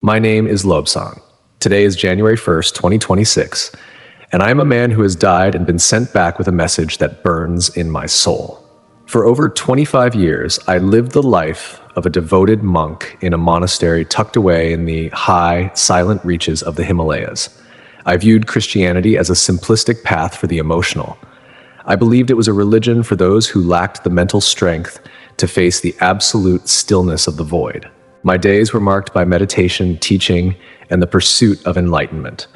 My name is Lobsang. Today is January 1st, 2026, and I am a man who has died and been sent back with a message that burns in my soul. For over 25 years, I lived the life of a devoted monk in a monastery tucked away in the high, silent reaches of the Himalayas. I viewed Christianity as a simplistic path for the emotional. I believed it was a religion for those who lacked the mental strength to face the absolute stillness of the void. My days were marked by meditation, teaching, and the pursuit of enlightenment.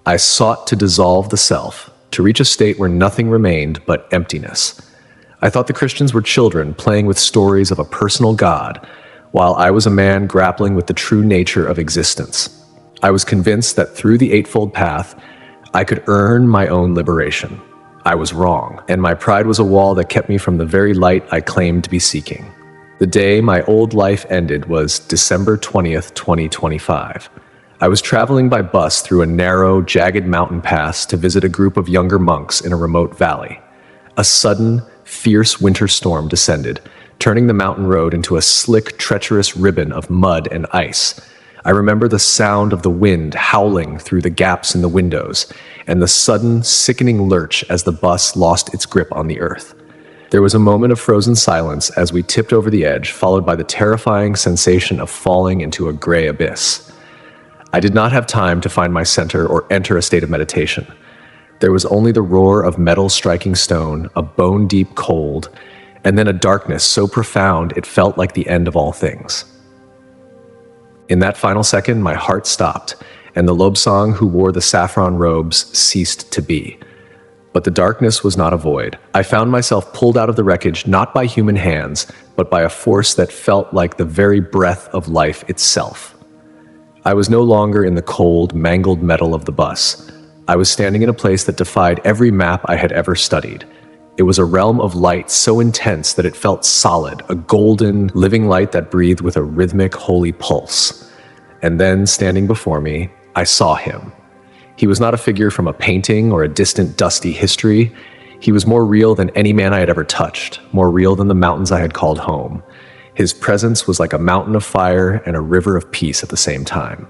I sought to dissolve the self, to reach a state where nothing remained but emptiness. I thought the Christians were children playing with stories of a personal God, while I was a man grappling with the true nature of existence. I was convinced that through the Eightfold Path, I could earn my own liberation. I was wrong, and my pride was a wall that kept me from the very light I claimed to be seeking. The day my old life ended was December 20th, 2025. I was traveling by bus through a narrow, jagged mountain pass to visit a group of younger monks in a remote valley. A sudden, fierce winter storm descended, turning the mountain road into a slick, treacherous ribbon of mud and ice. I remember the sound of the wind howling through the gaps in the windows, and the sudden, sickening lurch as the bus lost its grip on the earth. There was a moment of frozen silence as we tipped over the edge, followed by the terrifying sensation of falling into a gray abyss. I did not have time to find my center or enter a state of meditation. There was only the roar of metal striking stone, a bone-deep cold, and then a darkness so profound it felt like the end of all things. In that final second, my heart stopped, and the Lobsang who wore the saffron robes ceased to be. But the darkness was not a void. I found myself pulled out of the wreckage not by human hands, but by a force that felt like the very breath of life itself. I was no longer in the cold, mangled metal of the bus. I was standing in a place that defied every map I had ever studied. It was a realm of light so intense that it felt solid, a golden, living light that breathed with a rhythmic, holy pulse. And then, standing before me, I saw him. He was not a figure from a painting or a distant, dusty history. He was more real than any man I had ever touched, more real than the mountains I had called home. His presence was like a mountain of fire and a river of peace at the same time.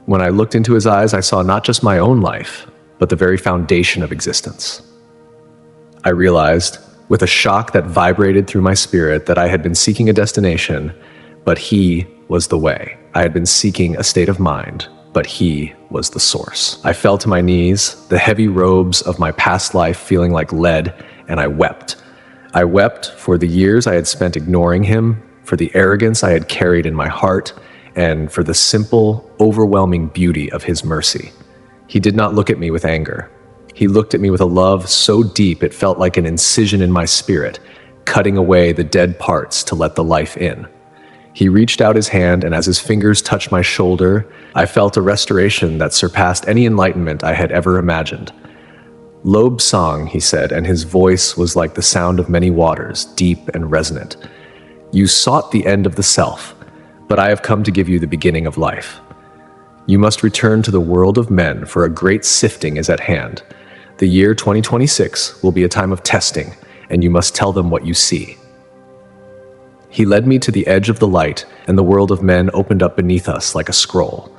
When I looked into his eyes, I saw not just my own life, but the very foundation of existence. I realized, with a shock that vibrated through my spirit, that I had been seeking a destination, but he was the way. I had been seeking a state of mind, but he was the source. I fell to my knees, the heavy robes of my past life feeling like lead, and I wept. I wept for the years I had spent ignoring him, for the arrogance I had carried in my heart, and for the simple, overwhelming beauty of his mercy. He did not look at me with anger. He looked at me with a love so deep it felt like an incision in my spirit, cutting away the dead parts to let the life in. He reached out his hand, and as his fingers touched my shoulder, I felt a restoration that surpassed any enlightenment I had ever imagined. Lobsang, he said, and his voice was like the sound of many waters, deep and resonant. You sought the end of the self, but I have come to give you the beginning of life. You must return to the world of men, for a great sifting is at hand. The year 2026 will be a time of testing, and you must tell them what you see. He led me to the edge of the light, and the world of men opened up beneath us like a scroll.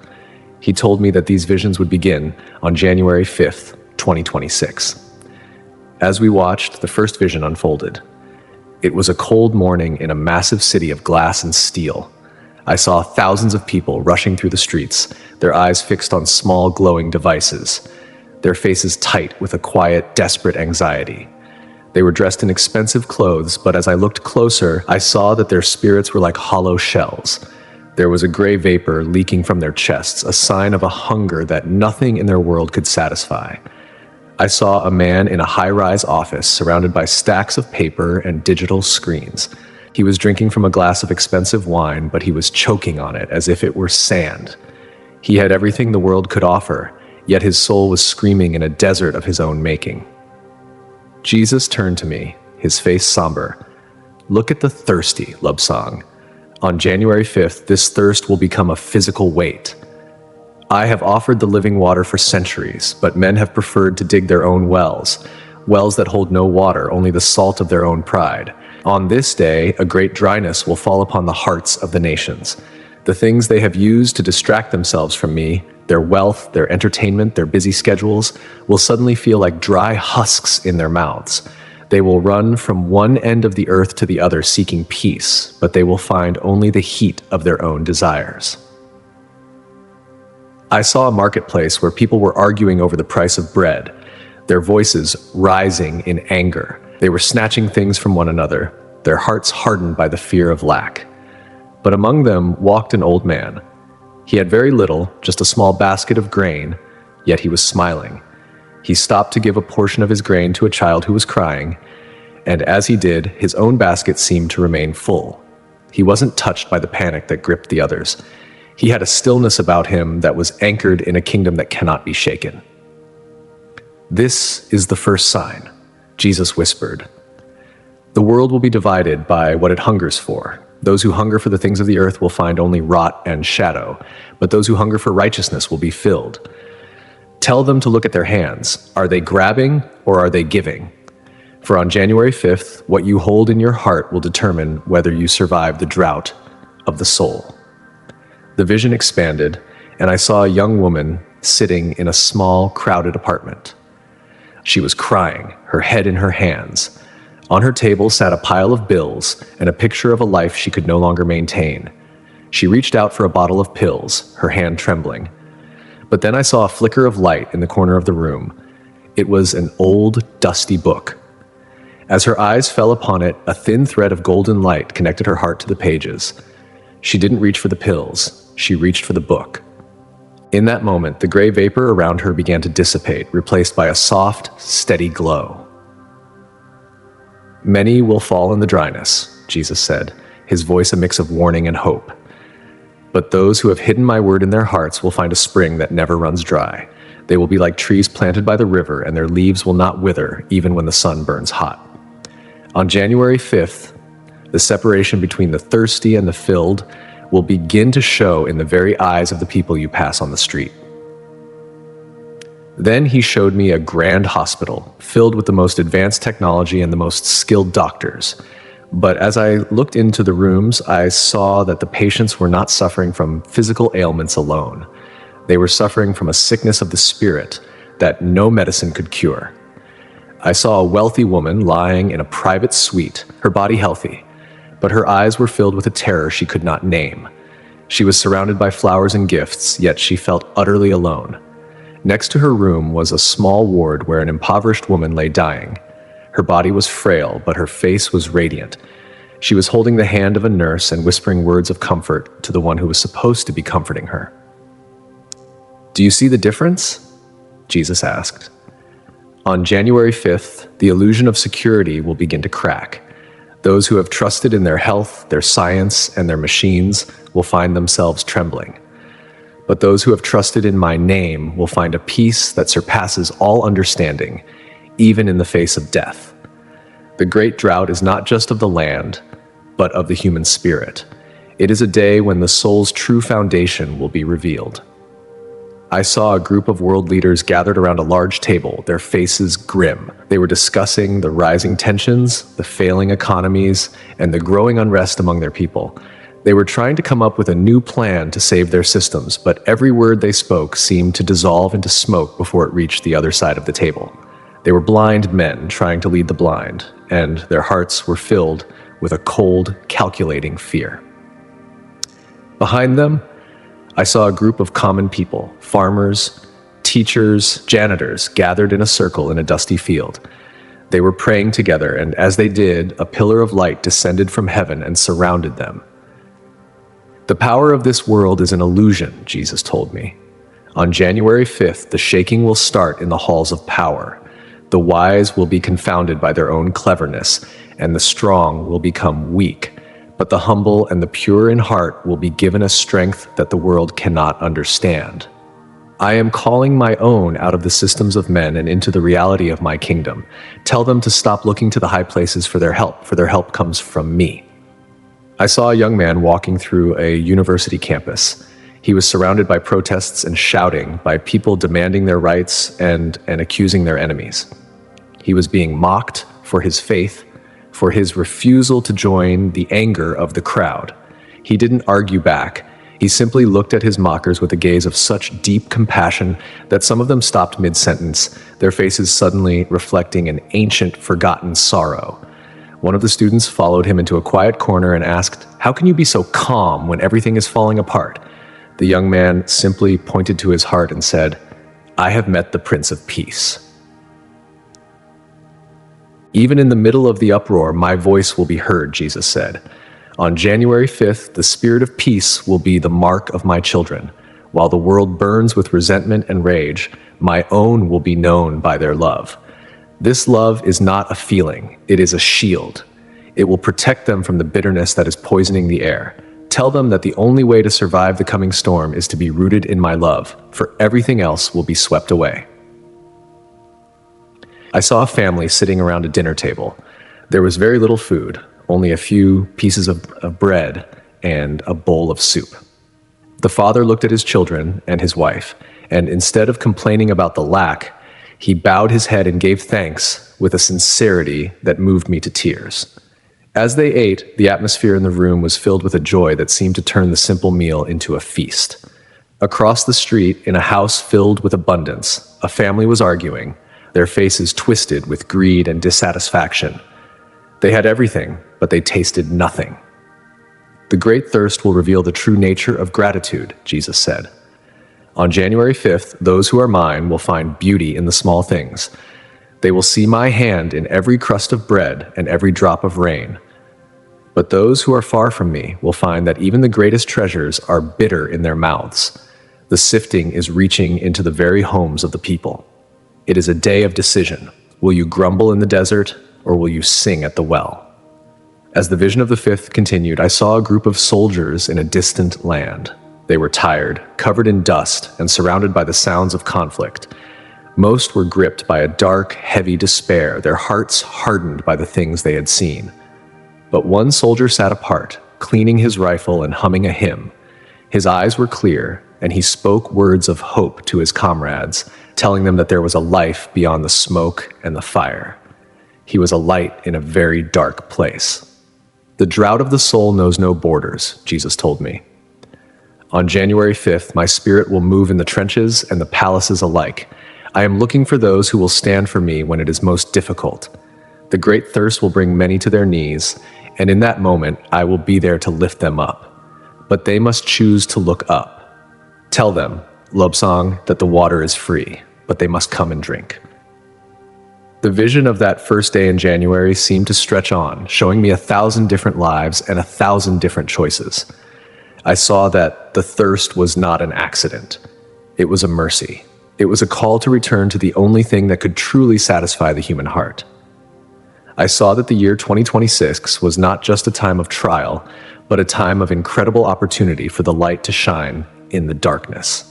He told me that these visions would begin on January 5th, 2026. As we watched, the first vision unfolded. It was a cold morning in a massive city of glass and steel. I saw thousands of people rushing through the streets, their eyes fixed on small glowing devices, their faces tight with a quiet, desperate anxiety. They were dressed in expensive clothes, but as I looked closer, I saw that their spirits were like hollow shells. There was a gray vapor leaking from their chests, a sign of a hunger that nothing in their world could satisfy. I saw a man in a high-rise office surrounded by stacks of paper and digital screens. He was drinking from a glass of expensive wine, but he was choking on it as if it were sand. He had everything the world could offer, yet his soul was screaming in a desert of his own making. Jesus turned to me, his face somber. Look at the thirsty, Lobsang. On January 5th, this thirst will become a physical weight. I have offered the living water for centuries, but men have preferred to dig their own wells, wells that hold no water, only the salt of their own pride. On this day, a great dryness will fall upon the hearts of the nations. The things they have used to distract themselves from me, their wealth, their entertainment, their busy schedules, will suddenly feel like dry husks in their mouths. They will run from one end of the earth to the other seeking peace, but they will find only the heat of their own desires. I saw a marketplace where people were arguing over the price of bread, their voices rising in anger. They were snatching things from one another, their hearts hardened by the fear of lack. But among them walked an old man. He had very little, just a small basket of grain, yet he was smiling. He stopped to give a portion of his grain to a child who was crying, and as he did, his own basket seemed to remain full. He wasn't touched by the panic that gripped the others. He had a stillness about him that was anchored in a kingdom that cannot be shaken. "This is the first sign," Jesus whispered. "The world will be divided by what it hungers for. Those who hunger for the things of the earth will find only rot and shadow, but those who hunger for righteousness will be filled. Tell them to look at their hands. Are they grabbing or are they giving? For on January 5th, what you hold in your heart will determine whether you survive the drought of the soul." The vision expanded, and I saw a young woman sitting in a small, crowded apartment. She was crying, her head in her hands. On her table sat a pile of bills and a picture of a life she could no longer maintain. She reached out for a bottle of pills, her hand trembling. But then I saw a flicker of light in the corner of the room. It was an old, dusty book. As her eyes fell upon it, a thin thread of golden light connected her heart to the pages. She didn't reach for the pills, she reached for the book. In that moment, the gray vapor around her began to dissipate, replaced by a soft, steady glow. "Many will fall in the dryness," Jesus said, his voice a mix of warning and hope. "But those who have hidden my word in their hearts will find a spring that never runs dry. They will be like trees planted by the river, and their leaves will not wither even when the sun burns hot." On January 5th, the separation between the thirsty and the filled will begin to show in the very eyes of the people you pass on the street. Then he showed me a grand hospital filled with the most advanced technology and the most skilled doctors. But as I looked into the rooms, I saw that the patients were not suffering from physical ailments alone. They were suffering from a sickness of the spirit that no medicine could cure. I saw a wealthy woman lying in a private suite, her body healthy, but her eyes were filled with a terror she could not name. She was surrounded by flowers and gifts, yet she felt utterly alone. Next to her room was a small ward where an impoverished woman lay dying. Her body was frail, but her face was radiant. She was holding the hand of a nurse and whispering words of comfort to the one who was supposed to be comforting her. "Do you see the difference?" Jesus asked. On January 5th, the illusion of security will begin to crack. Those who have trusted in their health, their science, and their machines will find themselves trembling. But those who have trusted in my name will find a peace that surpasses all understanding, even in the face of death. The great drought is not just of the land, but of the human spirit. It is a day when the soul's true foundation will be revealed. I saw a group of world leaders gathered around a large table, their faces grim. They were discussing the rising tensions, the failing economies, and the growing unrest among their people. They were trying to come up with a new plan to save their systems, but every word they spoke seemed to dissolve into smoke before it reached the other side of the table. They were blind men trying to lead the blind, and their hearts were filled with a cold, calculating fear. Behind them, I saw a group of common people, farmers, teachers, janitors, gathered in a circle in a dusty field. They were praying together, and as they did, a pillar of light descended from heaven and surrounded them. "The power of this world is an illusion," Jesus told me. "On January 5th, the shaking will start in the halls of power. The wise will be confounded by their own cleverness, and the strong will become weak. But the humble and the pure in heart will be given a strength that the world cannot understand. I am calling my own out of the systems of men and into the reality of my kingdom. Tell them to stop looking to the high places for their help comes from me." I saw a young man walking through a university campus. He was surrounded by protests and shouting, by people demanding their rights and accusing their enemies. He was being mocked for his faith, for his refusal to join the anger of the crowd. He didn't argue back. He simply looked at his mockers with a gaze of such deep compassion that some of them stopped mid-sentence, their faces suddenly reflecting an ancient, forgotten sorrow. One of the students followed him into a quiet corner and asked, "How can you be so calm when everything is falling apart?" The young man simply pointed to his heart and said, "I have met the Prince of Peace." "Even in the middle of the uproar, my voice will be heard," Jesus said. "On January 5th, the spirit of peace will be the mark of my children. While the world burns with resentment and rage, my own will be known by their love. This love is not a feeling, it is a shield. It will protect them from the bitterness that is poisoning the air. Tell them that the only way to survive the coming storm is to be rooted in my love, for everything else will be swept away." I saw a family sitting around a dinner table. There was very little food, only a few pieces of bread and a bowl of soup. The father looked at his children and his wife, and instead of complaining about the lack, he bowed his head and gave thanks with a sincerity that moved me to tears. As they ate, the atmosphere in the room was filled with a joy that seemed to turn the simple meal into a feast. Across the street, in a house filled with abundance, a family was arguing, their faces twisted with greed and dissatisfaction. They had everything, but they tasted nothing. "The great thirst will reveal the true nature of gratitude," Jesus said. "On January 5th, those who are mine will find beauty in the small things. They will see my hand in every crust of bread and every drop of rain. But those who are far from me will find that even the greatest treasures are bitter in their mouths. The sifting is reaching into the very homes of the people. It is a day of decision. Will you grumble in the desert, or will you sing at the well?" As the vision of the 5th continued, I saw a group of soldiers in a distant land. They were tired, covered in dust, and surrounded by the sounds of conflict. Most were gripped by a dark, heavy despair, their hearts hardened by the things they had seen. But one soldier sat apart, cleaning his rifle and humming a hymn. His eyes were clear, and he spoke words of hope to his comrades, telling them that there was a life beyond the smoke and the fire. He was a light in a very dark place. "The drought of the soul knows no borders," Jesus told me. "On January 5th, my spirit will move in the trenches and the palaces alike. I am looking for those who will stand for me when it is most difficult. The great thirst will bring many to their knees, and in that moment, I will be there to lift them up. But they must choose to look up. Tell them, Lobsang, that the water is free, but they must come and drink." The vision of that first day in January seemed to stretch on, showing me 1,000 different lives and 1,000 different choices. I saw that the thirst was not an accident. It was a mercy. It was a call to return to the only thing that could truly satisfy the human heart. I saw that the year 2026 was not just a time of trial, but a time of incredible opportunity for the light to shine in the darkness.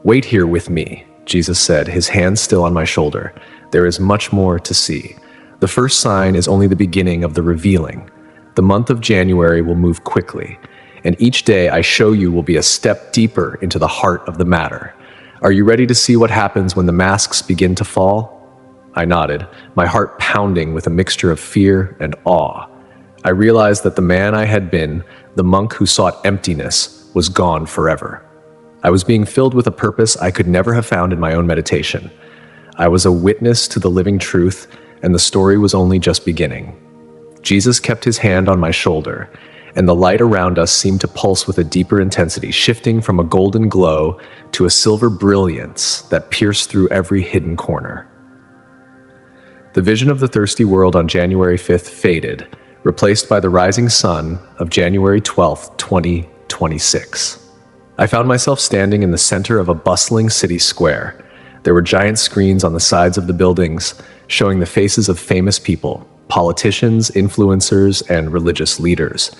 "Wait here with me," Jesus said, his hand still on my shoulder. "There is much more to see. The first sign is only the beginning of the revealing. The month of January will move quickly, and each day I show you will be a step deeper into the heart of the matter. Are you ready to see what happens when the masks begin to fall?" I nodded, my heart pounding with a mixture of fear and awe. I realized that the man I had been, the monk who sought emptiness, was gone forever. I was being filled with a purpose I could never have found in my own meditation. I was a witness to the living truth, and the story was only just beginning. Jesus kept his hand on my shoulder, and the light around us seemed to pulse with a deeper intensity, shifting from a golden glow to a silver brilliance that pierced through every hidden corner. The vision of the thirsty world on January 5th faded, replaced by the rising sun of January 12th, 2026. I found myself standing in the center of a bustling city square. There were giant screens on the sides of the buildings, showing the faces of famous people, politicians, influencers, and religious leaders.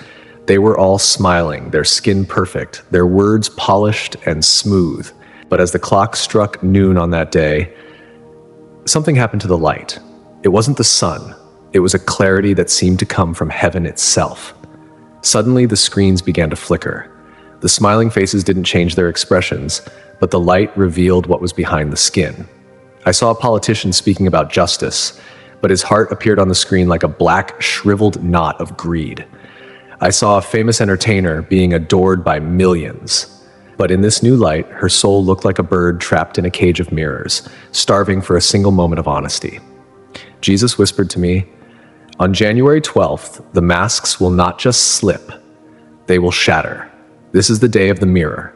They were all smiling, their skin perfect, their words polished and smooth. But as the clock struck noon on that day, something happened to the light. It wasn't the sun. It was a clarity that seemed to come from heaven itself. Suddenly, the screens began to flicker. The smiling faces didn't change their expressions, but the light revealed what was behind the skin. I saw a politician speaking about justice, but his heart appeared on the screen like a black, shriveled knot of greed. I saw a famous entertainer being adored by millions. But in this new light, her soul looked like a bird trapped in a cage of mirrors, starving for a single moment of honesty. Jesus whispered to me, "On January 12th, the masks will not just slip, they will shatter. This is the day of the mirror.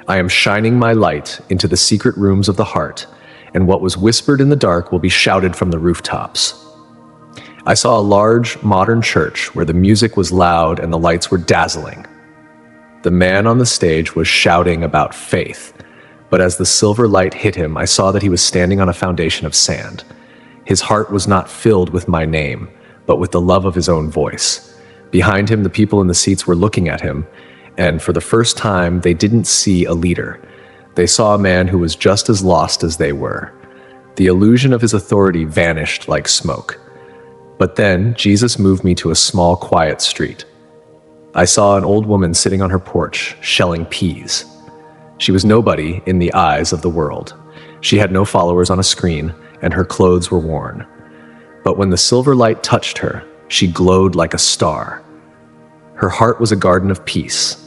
I am shining my light into the secret rooms of the heart, and what was whispered in the dark will be shouted from the rooftops." I saw a large, modern church where the music was loud and the lights were dazzling. The man on the stage was shouting about faith, but as the silver light hit him, I saw that he was standing on a foundation of sand. His heart was not filled with my name, but with the love of his own voice. Behind him, the people in the seats were looking at him, and for the first time, they didn't see a leader. They saw a man who was just as lost as they were. The illusion of his authority vanished like smoke. But then, Jesus moved me to a small, quiet street. I saw an old woman sitting on her porch, shelling peas. She was nobody in the eyes of the world. She had no followers on a screen, and her clothes were worn. But when the silver light touched her, she glowed like a star. Her heart was a garden of peace,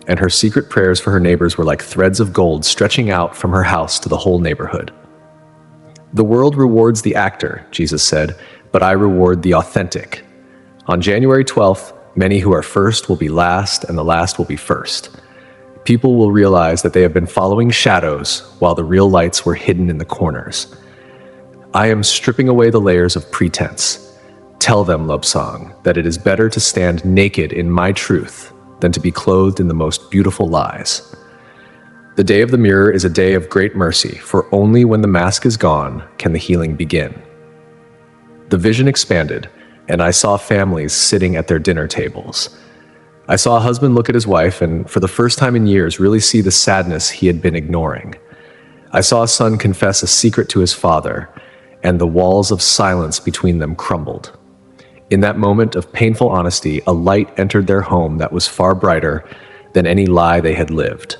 and her secret prayers for her neighbors were like threads of gold stretching out from her house to the whole neighborhood. "The world rewards the actor," Jesus said, "but I reward the authentic. On January 12th, many who are first will be last, and the last will be first. People will realize that they have been following shadows while the real lights were hidden in the corners. I am stripping away the layers of pretense. Tell them, Lobsang, that it is better to stand naked in my truth than to be clothed in the most beautiful lies. The day of the mirror is a day of great mercy, for only when the mask is gone can the healing begin." The vision expanded, and I saw families sitting at their dinner tables. I saw a husband look at his wife and, for the first time in years, really see the sadness he had been ignoring. I saw a son confess a secret to his father, and the walls of silence between them crumbled. In that moment of painful honesty, a light entered their home that was far brighter than any lie they had lived.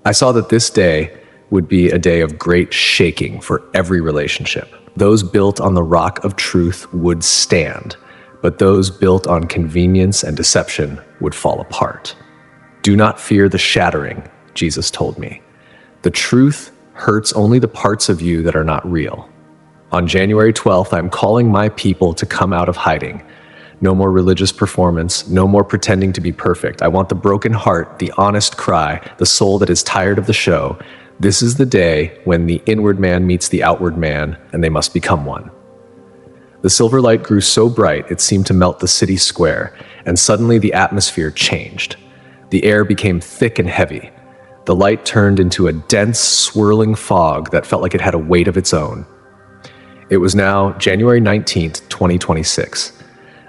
I saw that this day would be a day of great shaking for every relationship. Those built on the rock of truth would stand, but those built on convenience and deception would fall apart. "Do not fear the shattering," Jesus told me. "The truth hurts only the parts of you that are not real." On January 12th, I'm calling my people to come out of hiding. No more religious performance, no more pretending to be perfect. I want the broken heart, the honest cry, the soul that is tired of the show. This is the day when the inward man meets the outward man, and they must become one. The silver light grew so bright it seemed to melt the city square, and suddenly the atmosphere changed. The air became thick and heavy. The light turned into a dense, swirling fog that felt like it had a weight of its own. It was now January 19th, 2026.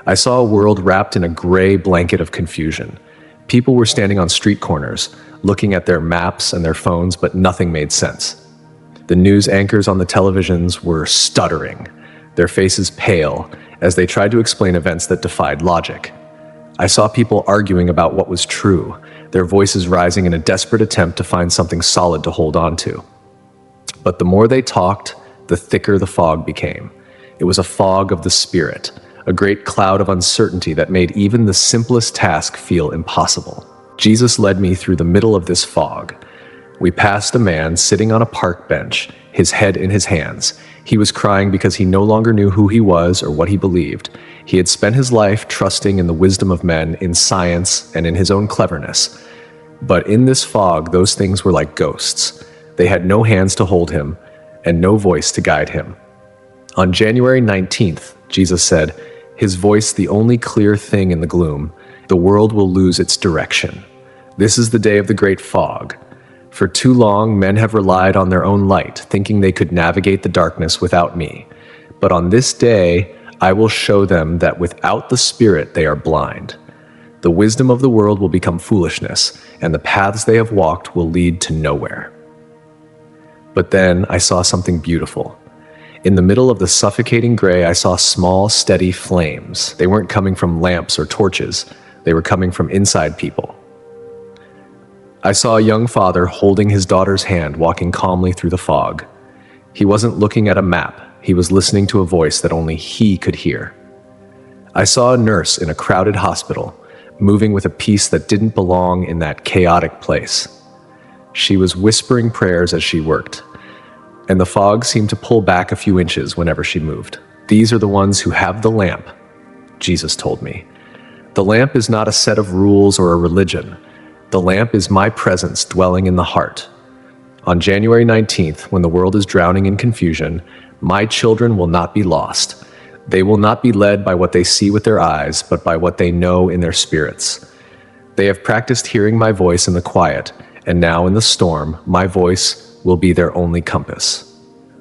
I saw a world wrapped in a gray blanket of confusion. People were standing on street corners, looking at their maps and their phones, but nothing made sense. The news anchors on the televisions were stuttering, their faces pale, as they tried to explain events that defied logic. I saw people arguing about what was true, their voices rising in a desperate attempt to find something solid to hold on to. But the more they talked, the thicker the fog became. It was a fog of the spirit, a great cloud of uncertainty that made even the simplest task feel impossible. Jesus led me through the middle of this fog. We passed a man sitting on a park bench, his head in his hands. He was crying because he no longer knew who he was or what he believed. He had spent his life trusting in the wisdom of men, in science, and in his own cleverness. But in this fog, those things were like ghosts. They had no hands to hold him, and no voice to guide him. On January 19th, Jesus said, his voice the only clear thing in the gloom, the world will lose its direction. This is the day of the great fog. For too long, men have relied on their own light, thinking they could navigate the darkness without me. But on this day, I will show them that without the Spirit, they are blind. The wisdom of the world will become foolishness, and the paths they have walked will lead to nowhere. But then I saw something beautiful. In the middle of the suffocating gray, I saw small, steady flames. They weren't coming from lamps or torches. They were coming from inside people. I saw a young father holding his daughter's hand, walking calmly through the fog. He wasn't looking at a map. He was listening to a voice that only he could hear. I saw a nurse in a crowded hospital, moving with a peace that didn't belong in that chaotic place. She was whispering prayers as she worked, and the fog seemed to pull back a few inches whenever she moved. These are the ones who have the lamp, Jesus told me. The lamp is not a set of rules or a religion. The lamp is my presence dwelling in the heart. On January 19th, when the world is drowning in confusion, my children will not be lost. They will not be led by what they see with their eyes, but by what they know in their spirits. They have practiced hearing my voice in the quiet, and now in the storm, my voice will be their only compass.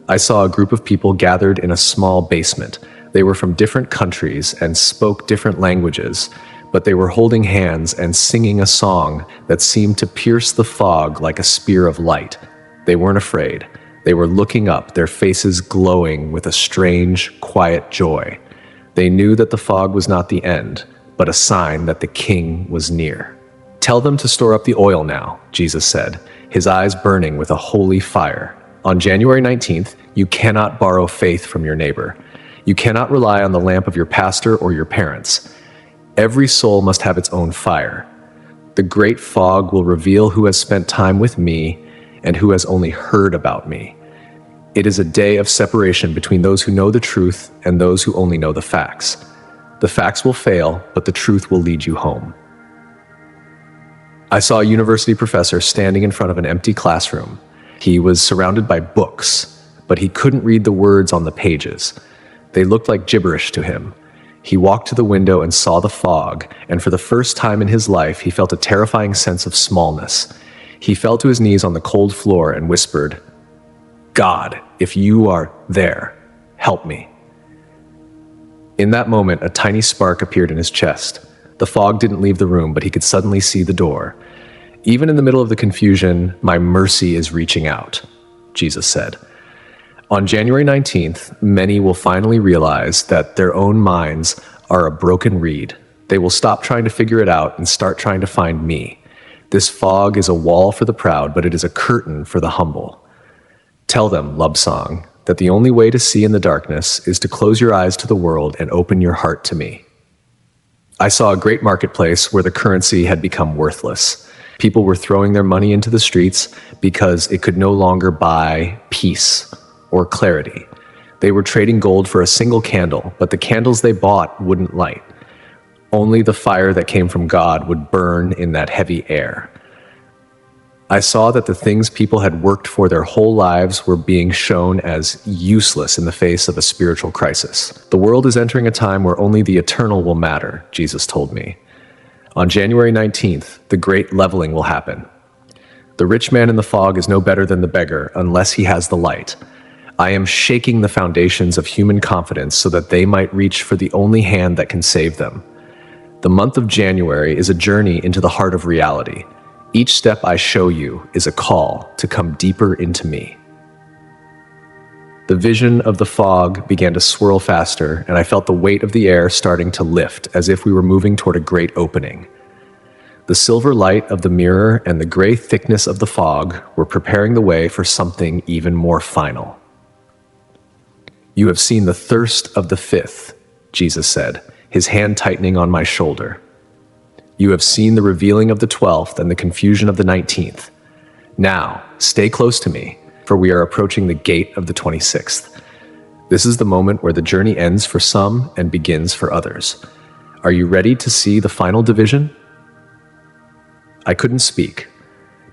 I saw a group of people gathered in a small basement. They were from different countries and spoke different languages, but they were holding hands and singing a song that seemed to pierce the fog like a spear of light. They weren't afraid. They were looking up, their faces glowing with a strange, quiet joy. They knew that the fog was not the end, but a sign that the king was near. Tell them to store up the oil now, Jesus said, his eyes burning with a holy fire. On January 19th, you cannot borrow faith from your neighbor. You cannot rely on the lamp of your pastor or your parents. Every soul must have its own fire. The great fog will reveal who has spent time with me and who has only heard about me. It is a day of separation between those who know the truth and those who only know the facts. The facts will fail, but the truth will lead you home. I saw a university professor standing in front of an empty classroom. He was surrounded by books, but he couldn't read the words on the pages. They looked like gibberish to him. He walked to the window and saw the fog, and for the first time in his life, he felt a terrifying sense of smallness. He fell to his knees on the cold floor and whispered, "God, if you are there, help me." In that moment, a tiny spark appeared in his chest. The fog didn't leave the room, but he could suddenly see the door. Even in the middle of the confusion, my mercy is reaching out, Jesus said. On January 19th, many will finally realize that their own minds are a broken reed. They will stop trying to figure it out and start trying to find me. This fog is a wall for the proud, but it is a curtain for the humble. Tell them, Lobsang, that the only way to see in the darkness is to close your eyes to the world and open your heart to me. I saw a great marketplace where the currency had become worthless. People were throwing their money into the streets because it could no longer buy peace or clarity. They were trading gold for a single candle, but the candles they bought wouldn't light. Only the fire that came from God would burn in that heavy air. I saw that the things people had worked for their whole lives were being shown as useless in the face of a spiritual crisis. The world is entering a time where only the eternal will matter, Jesus told me. On January 19th, the great leveling will happen. The rich man in the fog is no better than the beggar unless he has the light. I am shaking the foundations of human confidence so that they might reach for the only hand that can save them. The month of January is a journey into the heart of reality. Each step I show you is a call to come deeper into me. The vision of the fog began to swirl faster, and I felt the weight of the air starting to lift as if we were moving toward a great opening. The silver light of the mirror and the gray thickness of the fog were preparing the way for something even more final. You have seen the thirst of the fifth, Jesus said, his hand tightening on my shoulder. You have seen the revealing of the 12th and the confusion of the 19th. Now, stay close to me, for we are approaching the gate of the 26th. This is the moment where the journey ends for some and begins for others. Are you ready to see the final division? I couldn't speak.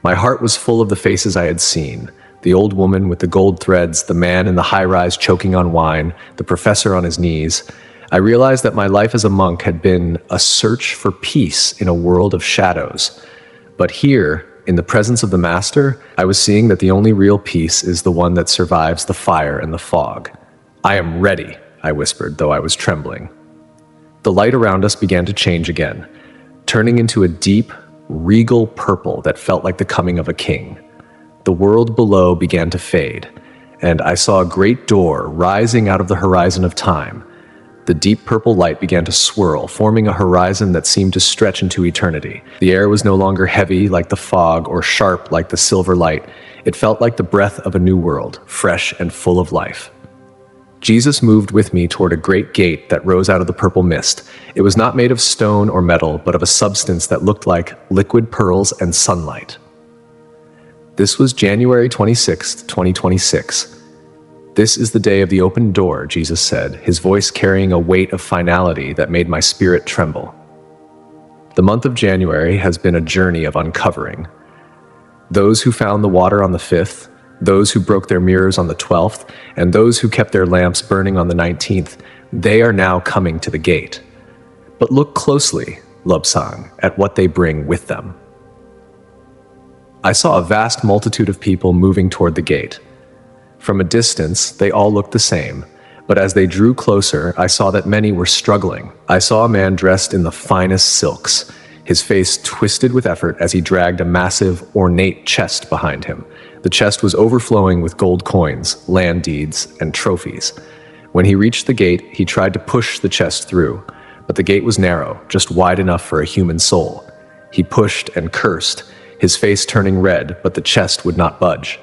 My heart was full of the faces I had seen. The old woman with the gold threads, the man in the high-rise choking on wine, the professor on his knees. I realized that my life as a monk had been a search for peace in a world of shadows. But here, in the presence of the Master, I was seeing that the only real peace is the one that survives the fire and the fog. I am ready, I whispered, though I was trembling. The light around us began to change again, turning into a deep, regal purple that felt like the coming of a king. The world below began to fade, and I saw a great door rising out of the horizon of time. The deep purple light began to swirl, forming a horizon that seemed to stretch into eternity. The air was no longer heavy like the fog or sharp like the silver light. It felt like the breath of a new world, fresh and full of life. Jesus moved with me toward a great gate that rose out of the purple mist. It was not made of stone or metal, but of a substance that looked like liquid pearls and sunlight. This was January 26th, 2026. This is the day of the open door, Jesus said, his voice carrying a weight of finality that made my spirit tremble. The month of January has been a journey of uncovering. Those who found the water on the 5th, those who broke their mirrors on the 12th, and those who kept their lamps burning on the 19th, they are now coming to the gate. But look closely, Lobsang, at what they bring with them. I saw a vast multitude of people moving toward the gate. From a distance, they all looked the same, but as they drew closer, I saw that many were struggling. I saw a man dressed in the finest silks, his face twisted with effort as he dragged a massive, ornate chest behind him. The chest was overflowing with gold coins, land deeds, and trophies. When he reached the gate, he tried to push the chest through, but the gate was narrow, just wide enough for a human soul. He pushed and cursed, his face turning red, but the chest would not budge.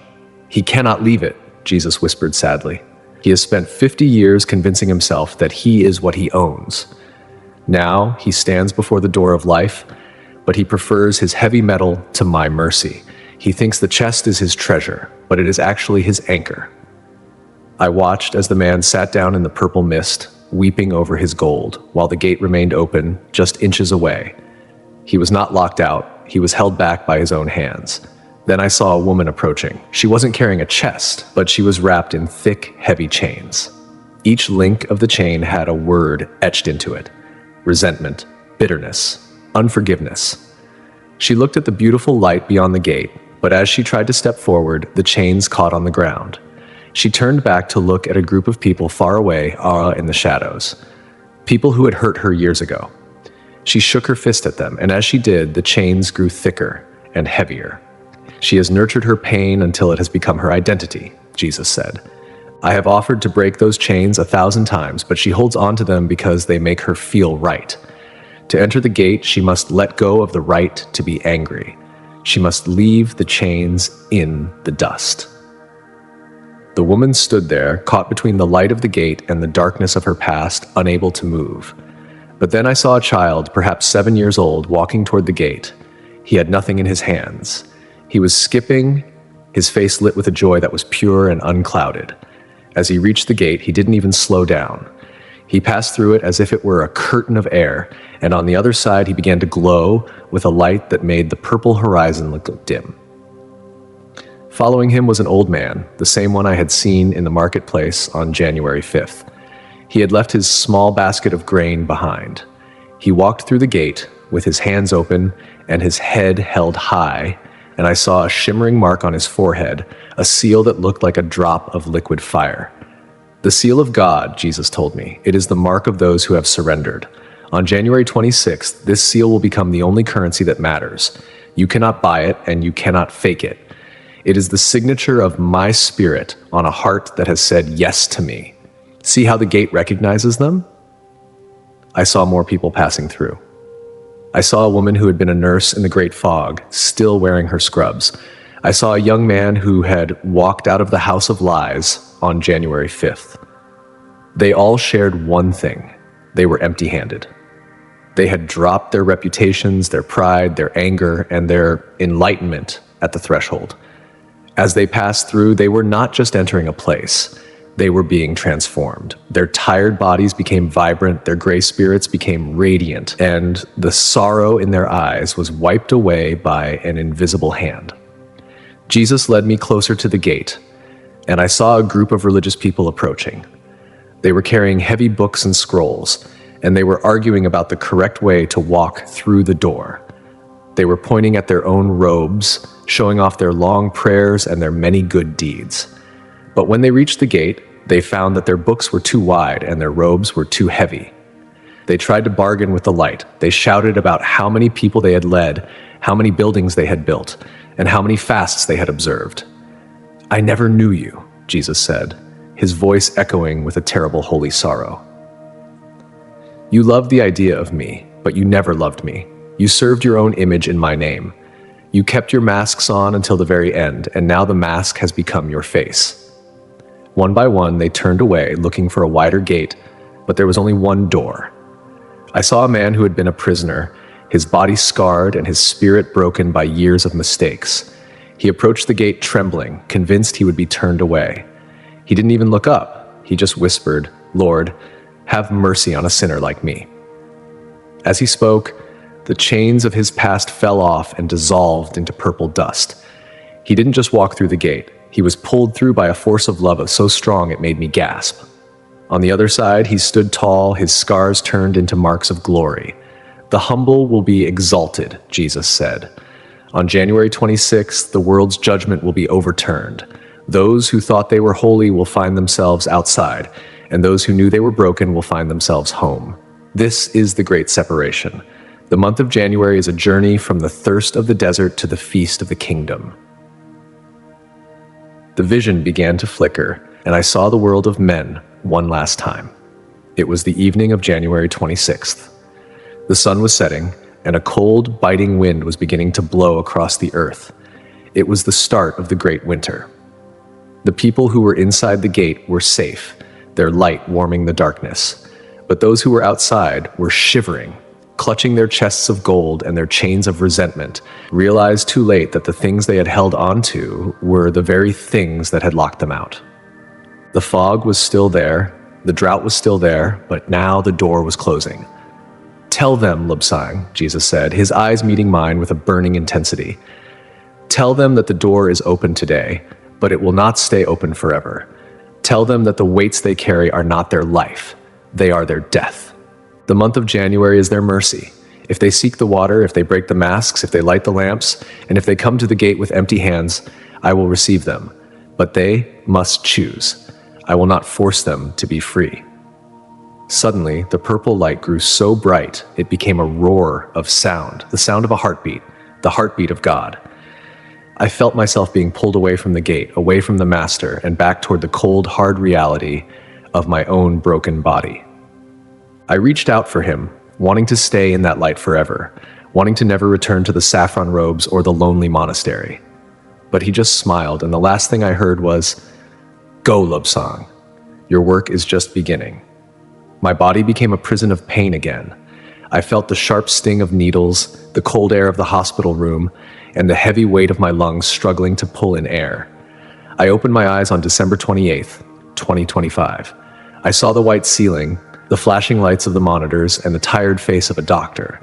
"He cannot leave it," Jesus whispered sadly. "He has spent 50 years convincing himself that he is what he owns. Now he stands before the door of life, but he prefers his heavy metal to my mercy. He thinks the chest is his treasure, but it is actually his anchor." I watched as the man sat down in the purple mist, weeping over his gold, while the gate remained open just inches away. He was not locked out. He was held back by his own hands. Then I saw a woman approaching. She wasn't carrying a chest, but she was wrapped in thick, heavy chains. Each link of the chain had a word etched into it: resentment, bitterness, unforgiveness. She looked at the beautiful light beyond the gate, but as she tried to step forward, the chains caught on the ground. She turned back to look at a group of people far away, in the shadows. People who had hurt her years ago. She shook her fist at them, and as she did, the chains grew thicker and heavier. "She has nurtured her pain until it has become her identity," Jesus said. "I have offered to break those chains 1,000 times, but she holds on to them because they make her feel right. To enter the gate, she must let go of the right to be angry. She must leave the chains in the dust." The woman stood there, caught between the light of the gate and the darkness of her past, unable to move. But then I saw a child, perhaps 7 years old, walking toward the gate. He had nothing in his hands. He was skipping, his face lit with a joy that was pure and unclouded. As he reached the gate, he didn't even slow down. He passed through it as if it were a curtain of air, and on the other side he began to glow with a light that made the purple horizon look dim. Following him was an old man, the same one I had seen in the marketplace on January 5th. He had left his small basket of grain behind. He walked through the gate with his hands open and his head held high, and I saw a shimmering mark on his forehead, a seal that looked like a drop of liquid fire. "The seal of God," Jesus told me. "It is the mark of those who have surrendered. On January 26th, this seal will become the only currency that matters. You cannot buy it and you cannot fake it. It is the signature of my spirit on a heart that has said yes to me. See how the gate recognizes them?" I saw more people passing through. I saw a woman who had been a nurse in the Great Fog, still wearing her scrubs. I saw a young man who had walked out of the House of Lies on January 5th. They all shared one thing. They were empty-handed. They had dropped their reputations, their pride, their anger, and their enlightenment at the threshold. As they passed through, they were not just entering a place. They were being transformed. Their tired bodies became vibrant, their gray spirits became radiant, and the sorrow in their eyes was wiped away by an invisible hand. Jesus led me closer to the gate, and I saw a group of religious people approaching. They were carrying heavy books and scrolls, and they were arguing about the correct way to walk through the door. They were pointing at their own robes, showing off their long prayers and their many good deeds. But when they reached the gate, they found that their books were too wide and their robes were too heavy. They tried to bargain with the light. They shouted about how many people they had led, how many buildings they had built, and how many fasts they had observed. "I never knew you," Jesus said, his voice echoing with a terrible holy sorrow. "You loved the idea of me, but you never loved me. You served your own image in my name. You kept your masks on until the very end, and now the mask has become your face. One by one, they turned away, looking for a wider gate, but there was only one door. I saw a man who had been a prisoner, his body scarred and his spirit broken by years of mistakes. He approached the gate trembling, convinced he would be turned away. He didn't even look up. He just whispered, "Lord, have mercy on a sinner like me." As he spoke, the chains of his past fell off and dissolved into purple dust. He didn't just walk through the gate. He was pulled through by a force of love so strong it made me gasp. On the other side, he stood tall, his scars turned into marks of glory. "The humble will be exalted," Jesus said. On January 26th, the world's judgment will be overturned. Those who thought they were holy will find themselves outside, and those who knew they were broken will find themselves home. This is the great separation. The month of January is a journey from the thirst of the desert to the feast of the kingdom. The vision began to flicker, and I saw the world of men one last time. It was the evening of January 26th. The sun was setting, and a cold, biting wind was beginning to blow across the earth. It was the start of the great winter. The people who were inside the gate were safe, their light warming the darkness. But those who were outside were shivering, clutching their chests of gold and their chains of resentment, realized too late that the things they had held onto were the very things that had locked them out. The fog was still there, the drought was still there, but now the door was closing. "Tell them, Lobsang," Jesus said, his eyes meeting mine with a burning intensity. "Tell them that the door is open today, but it will not stay open forever. Tell them that the weights they carry are not their life, they are their death. The month of January is their mercy. If they seek the water, if they break the masks, if they light the lamps, and if they come to the gate with empty hands, I will receive them. But they must choose. I will not force them to be free." Suddenly, the purple light grew so bright, it became a roar of sound, the sound of a heartbeat, the heartbeat of God. I felt myself being pulled away from the gate, away from the Master, and back toward the cold, hard reality of my own broken body. I reached out for him, wanting to stay in that light forever, wanting to never return to the saffron robes or the lonely monastery. But he just smiled, and the last thing I heard was, "Go, Lobsang. Your work is just beginning." My body became a prison of pain again. I felt the sharp sting of needles, the cold air of the hospital room, and the heavy weight of my lungs struggling to pull in air. I opened my eyes on December 28th, 2025. I saw the white ceiling, the flashing lights of the monitors, and the tired face of a doctor.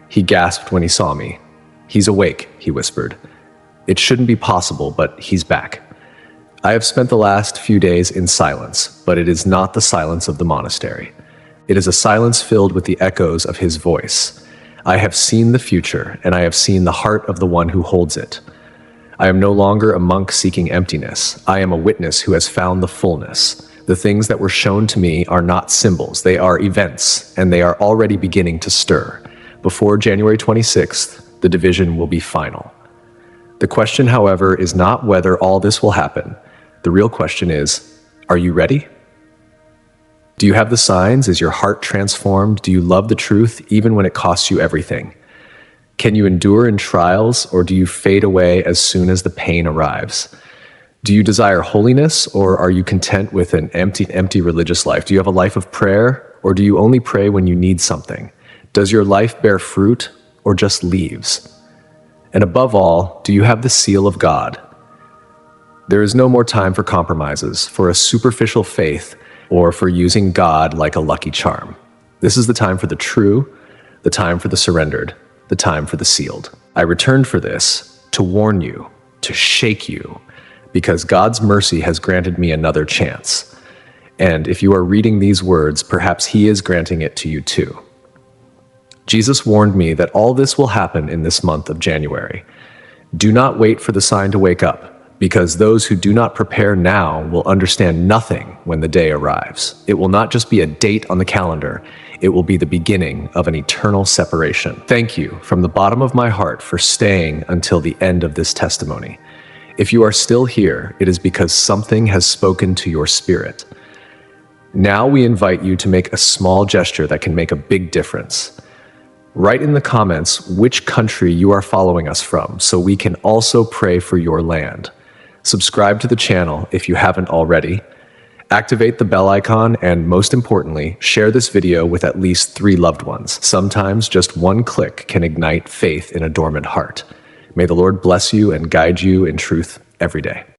He gasped when he saw me. "He's awake," he whispered. "It shouldn't be possible, but he's back." I have spent the last few days in silence, but it is not the silence of the monastery. It is a silence filled with the echoes of his voice. I have seen the future, and I have seen the heart of the one who holds it. I am no longer a monk seeking emptiness. I am a witness who has found the fullness. The things that were shown to me are not symbols, they are events, and they are already beginning to stir. Before January 26th, the division will be final. The question, however, is not whether all this will happen. The real question is, are you ready? Do you have the signs? Is your heart transformed? Do you love the truth even when it costs you everything? Can you endure in trials, or do you fade away as soon as the pain arrives? Do you desire holiness, or are you content with an empty religious life? Do you have a life of prayer, or do you only pray when you need something? Does your life bear fruit, or just leaves? And above all, do you have the seal of God? There is no more time for compromises, for a superficial faith, or for using God like a lucky charm. This is the time for the true, the time for the surrendered, the time for the sealed. I returned for this, to warn you, to shake you, because God's mercy has granted me another chance. And if you are reading these words, perhaps He is granting it to you too. Jesus warned me that all this will happen in this month of January. Do not wait for the sign to wake up, because those who do not prepare now will understand nothing when the day arrives. It will not just be a date on the calendar, it will be the beginning of an eternal separation. Thank you from the bottom of my heart for staying until the end of this testimony. If you are still here, it is because something has spoken to your spirit. Now we invite you to make a small gesture that can make a big difference. Write in the comments which country you are following us from so we can also pray for your land. Subscribe to the channel if you haven't already. Activate the bell icon and, most importantly, share this video with at least 3 loved ones. Sometimes just one click can ignite faith in a dormant heart. May the Lord bless you and guide you in truth every day.